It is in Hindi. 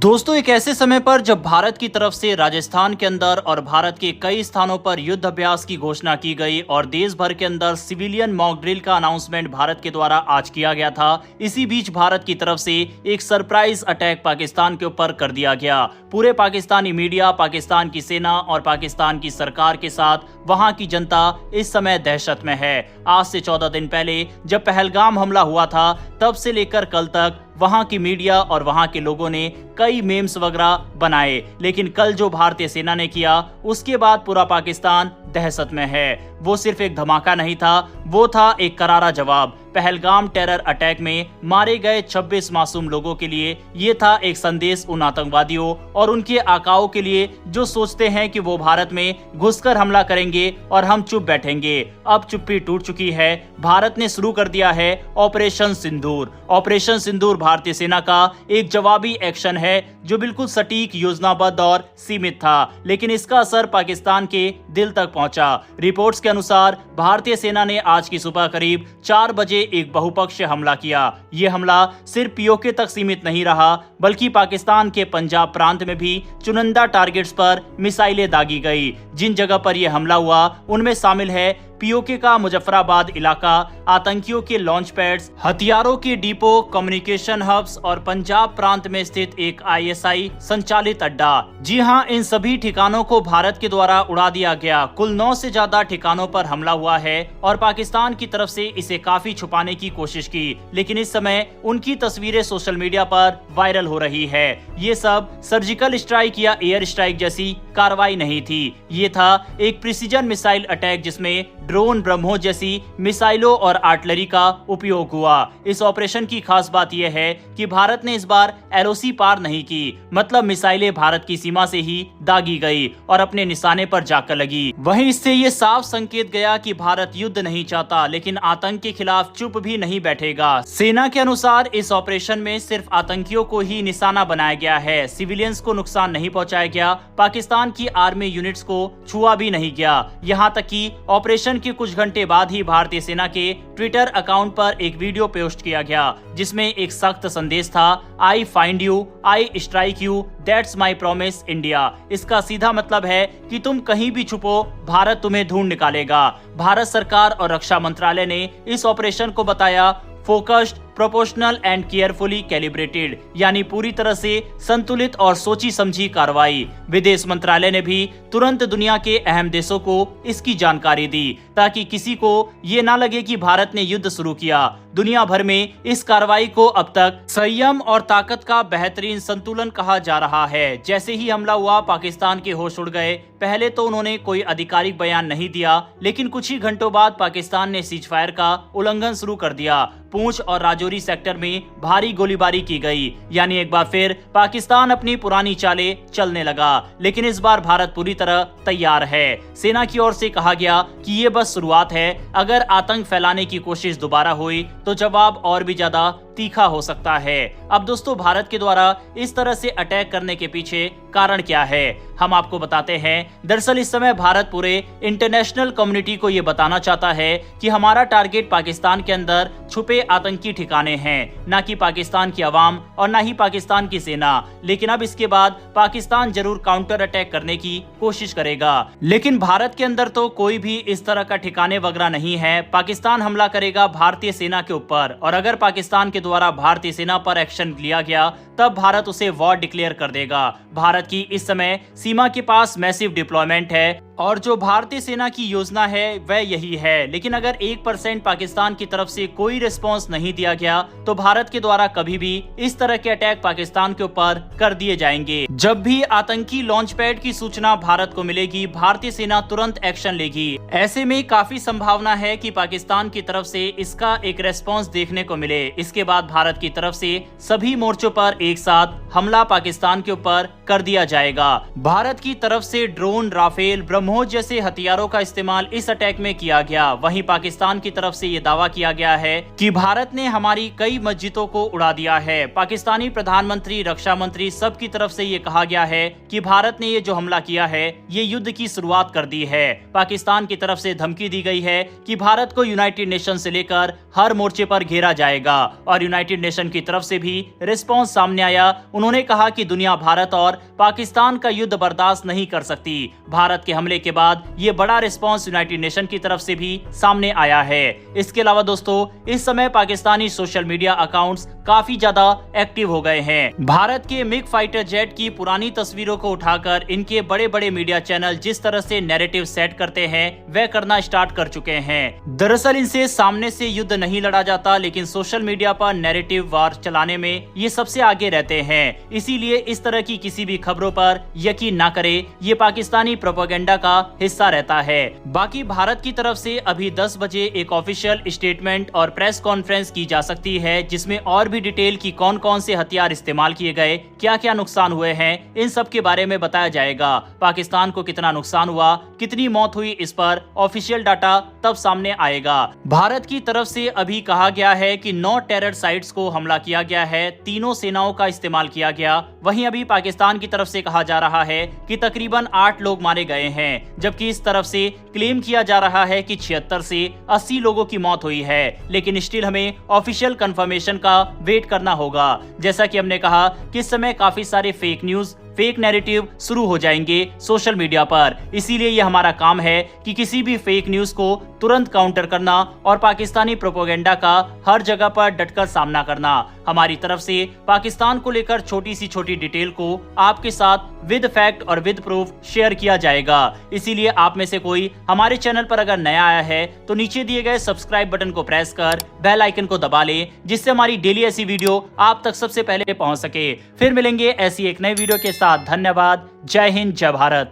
दोस्तों, एक ऐसे समय पर जब भारत की तरफ से राजस्थान के अंदर और भारत के कई स्थानों पर युद्ध अभ्यास की घोषणा की गई और देश भर के अंदर सिविलियन मॉक ड्रिल का अनाउंसमेंट भारत के द्वारा आज किया गया था, इसी बीच भारत की तरफ से एक सरप्राइज अटैक पाकिस्तान के ऊपर कर दिया गया। पूरे पाकिस्तानी मीडिया, पाकिस्तान की सेना और पाकिस्तान की सरकार के साथ वहां की जनता इस समय दहशत में है। आज से 14 दिन पहले जब पहलगाम हमला हुआ था, तब से लेकर कल तक वहां की मीडिया और वहां के लोगों ने कई मेम्स वगैरह बनाए, लेकिन कल जो भारतीय सेना ने किया उसके बाद पूरा पाकिस्तान दहशत में है। वो सिर्फ एक धमाका नहीं था, वो था एक करारा जवाब। पहलगाम टेरर अटैक में मारे गए 26 मासूम लोगों के लिए ये था एक संदेश उन आतंकवादियों और उनके आकाओं के लिए जो सोचते हैं कि वो भारत में घुसकर हमला करेंगे और हम चुप बैठेंगे। अब चुप्पी टूट चुकी है। भारत ने शुरू कर दिया है ऑपरेशन सिंदूर। ऑपरेशन सिंदूर भारतीय सेना का एक जवाबी एक्शन है जो बिल्कुल सटीक, योजनाबद्ध और सीमित था, लेकिन इसका असर पाकिस्तान के दिल तक पहुंचा। रिपोर्ट्स के अनुसार भारतीय सेना ने आज की सुबह करीब 4 बजे एक बहुपक्षीय हमला किया। ये हमला सिर्फ पीओके तक सीमित नहीं रहा, बल्कि पाकिस्तान के पंजाब प्रांत में भी चुनिंदा टारगेट्स पर मिसाइलें दागी गई। जिन जगह पर यह हमला हुआ उनमें शामिल है पीओके का मुजफ्फराबाद इलाका, आतंकियों के लॉन्च पैड्स, हथियारों के डिपो, कम्युनिकेशन हब्स और पंजाब प्रांत में स्थित एक आईएसआई संचालित अड्डा। जी हां, इन सभी ठिकानों को भारत के द्वारा उड़ा दिया गया। कुल 9 से ज्यादा ठिकानों पर हमला हुआ है और पाकिस्तान की तरफ से इसे काफी छुपाने की कोशिश की, लेकिन इस समय उनकी तस्वीरें सोशल मीडिया पर वायरल हो रही है। ये सब सर्जिकल स्ट्राइक या एयर स्ट्राइक जैसी कार्रवाई नहीं थी, ये था एक प्रिसीजन मिसाइल अटैक जिसमें ड्रोन, ब्रह्मोस जैसी मिसाइलों और आर्टिलरी का उपयोग हुआ। इस ऑपरेशन की खास बात यह है कि भारत ने इस बार एलओसी पार नहीं की, मतलब मिसाइलें भारत की सीमा से ही दागी गई और अपने निशाने पर जाकर लगी। वहीं इससे ये साफ संकेत गया कि भारत युद्ध नहीं चाहता, लेकिन आतंक के खिलाफ चुप भी नहीं बैठेगा। सेना के अनुसार इस ऑपरेशन में सिर्फ आतंकियों को ही निशाना बनाया गया है, सिविलियंस को नुकसान नहीं पहुंचाया गया, पाकिस्तान की आर्मी यूनिट्स को छुआ भी नहीं गया। यहाँ तक कि ऑपरेशन के कुछ घंटे बाद ही भारतीय सेना के ट्विटर अकाउंट पर एक वीडियो पोस्ट किया गया जिसमें एक सख्त संदेश था, I find you, I strike you, that's my promise India. इसका सीधा मतलब है कि तुम कहीं भी छुपो, भारत तुम्हें ढूंढ निकालेगा। भारत सरकार और रक्षा मंत्रालय ने इस ऑपरेशन को बताया focused, proportional and carefully calibrated, यानी पूरी तरह से संतुलित और सोची समझी कार्रवाई। विदेश मंत्रालय ने भी तुरंत दुनिया के अहम देशों को इसकी जानकारी दी ताकि किसी को ये ना लगे कि भारत ने युद्ध शुरू किया। दुनिया भर में इस कार्रवाई को अब तक संयम और ताकत का बेहतरीन संतुलन कहा जा रहा है। जैसे ही हमला हुआ, पाकिस्तान के होश उड़ गए। पहले तो उन्होंने कोई आधिकारिक बयान नहीं दिया, लेकिन कुछ ही घंटों बाद पाकिस्तान ने सीज फायर का उल्लंघन शुरू कर दिया। पूंछ और राजौरी सेक्टर में भारी गोलीबारी की गई, यानी एक बार फिर पाकिस्तान अपनी पुरानी चालें चलने लगा। लेकिन इस बार भारत पूरी तरह तैयार है। सेना की ओर से कहा गया कि ये बस शुरुआत है, अगर आतंक फैलाने की कोशिश दोबारा हुई तो जवाब और भी ज्यादा तीखा हो सकता है। अब दोस्तों, भारत के द्वारा इस तरह से अटैक करने के पीछे कारण क्या है, हम आपको बताते हैं। दरअसल इस समय भारत पूरे इंटरनेशनल कम्युनिटी को ये बताना चाहता है कि हमारा टारगेट पाकिस्तान के अंदर छुपे आतंकी ठिकाने हैं, ना कि पाकिस्तान की आवाम और ना ही पाकिस्तान की सेना। लेकिन अब इसके बाद पाकिस्तान जरूर काउंटर अटैक करने की कोशिश करेगा, लेकिन भारत के अंदर तो कोई भी इस तरह का ठिकाने वगैरह नहीं है। पाकिस्तान हमला करेगा भारतीय सेना के ऊपर, और अगर पाकिस्तान के द्वारा भारतीय सेना पर एक्शन लिया गया तब भारत उसे वॉर डिक्लेयर कर देगा। भारत की इस समय सीमा के पास मैसिव डिप्लॉयमेंट है और जो भारतीय सेना की योजना है वह यही है। लेकिन अगर 1% पाकिस्तान की तरफ से कोई रिस्पांस नहीं दिया गया तो भारत के द्वारा कभी भी इस तरह के अटैक पाकिस्तान के ऊपर कर दिए जाएंगे। जब भी आतंकी लॉन्च पैड की सूचना भारत को मिलेगी, भारतीय सेना तुरंत एक्शन लेगी। ऐसे में काफी संभावना है कि पाकिस्तान की तरफ से इसका एक रेस्पॉन्स देखने को मिले। इसके बाद भारत की तरफ से सभी मोर्चों पर एक साथ हमला पाकिस्तान के ऊपर कर दिया जाएगा। भारत की तरफ से ड्रोन, राफेल, ब्रह्मोस जैसे हथियारों का इस्तेमाल इस अटैक में किया गया। वहीं पाकिस्तान की तरफ से ये दावा किया गया है कि भारत ने हमारी कई मस्जिदों को उड़ा दिया है। पाकिस्तानी प्रधानमंत्री, रक्षा मंत्री, सब की तरफ से ये कहा गया है कि भारत ने ये जो हमला किया है ये युद्ध की शुरुआत कर दी है। पाकिस्तान की तरफ से धमकी दी गई है कि भारत को यूनाइटेड नेशन से लेकर हर मोर्चे पर घेरा जाएगा और यूनाइटेड नेशन की तरफ से भी रिस्पॉन्स सामने आया। उन्होंने कहा कि दुनिया भारत और पाकिस्तान का युद्ध बर्दाश्त नहीं कर सकती। भारत के हमले के बाद ये बड़ा रिस्पांस यूनाइटेड नेशन की तरफ से भी सामने आया है। इसके अलावा दोस्तों, इस समय पाकिस्तानी सोशल मीडिया अकाउंट्स काफी ज्यादा एक्टिव हो गए हैं। भारत के मिग फाइटर जेट की पुरानी तस्वीरों को उठाकर इनके बड़े बड़े मीडिया चैनल जिस तरह से नैरेटिव सेट करते हैं वह करना स्टार्ट कर चुके हैं। दरअसल इनसे सामने से युद्ध नहीं लड़ा जाता, लेकिन सोशल मीडिया पर नैरेटिव वार चलाने में ये सबसे आगे रहते हैं। इसीलिए इस तरह की किसी भी खबरों पर यकीन ना करें, ये पाकिस्तानी प्रोपेगेंडा का हिस्सा रहता है। बाकी भारत की तरफ से अभी 10 बजे एक ऑफिशियल स्टेटमेंट और प्रेस कॉन्फ्रेंस की जा सकती है, जिसमें और भी डिटेल की कौन कौन से हथियार इस्तेमाल किए गए, क्या क्या नुकसान हुए हैं, इन सब के बारे में बताया जाएगा। पाकिस्तान को कितना नुकसान हुआ, कितनी मौत हुई, इस पर ऑफिशियल डाटा तब सामने आएगा। भारत की तरफ से अभी कहा गया है कि 9 टेरर साइट्स को हमला किया गया है, तीनों सेनाओं का इस्तेमाल किया गया। वहीं अभी पाकिस्तान की तरफ से कहा जा रहा है कि तकरीबन 8 लोग मारे गए हैं, जबकि इस तरफ से क्लेम किया जा रहा है कि 76 से 80 लोगों की मौत हुई है। लेकिन स्टिल हमें ऑफिशियल कंफर्मेशन का वेट करना होगा। जैसा कि हमने कहा कि इस समय काफी सारे फेक न्यूज, फेक नैरेटिव शुरू हो जाएंगे सोशल मीडिया पर। इसीलिए यह हमारा काम है कि किसी भी फेक न्यूज को तुरंत काउंटर करना और पाकिस्तानी प्रोपेगेंडा का हर जगह पर डटकर सामना करना। हमारी तरफ से पाकिस्तान को लेकर छोटी सी छोटी डिटेल को आपके साथ विद फैक्ट और विद प्रूफ शेयर किया जाएगा। इसीलिए आप में से कोई हमारे चैनल पर अगर नया आया है तो नीचे दिए गए सब्सक्राइब बटन को प्रेस कर बेल आइकन को दबा ले, जिससे हमारी डेली ऐसी वीडियो आप तक सबसे पहले पहुंच सके। फिर मिलेंगे ऐसी एक नई वीडियो के साथ। धन्यवाद। जय हिंद, जय भारत।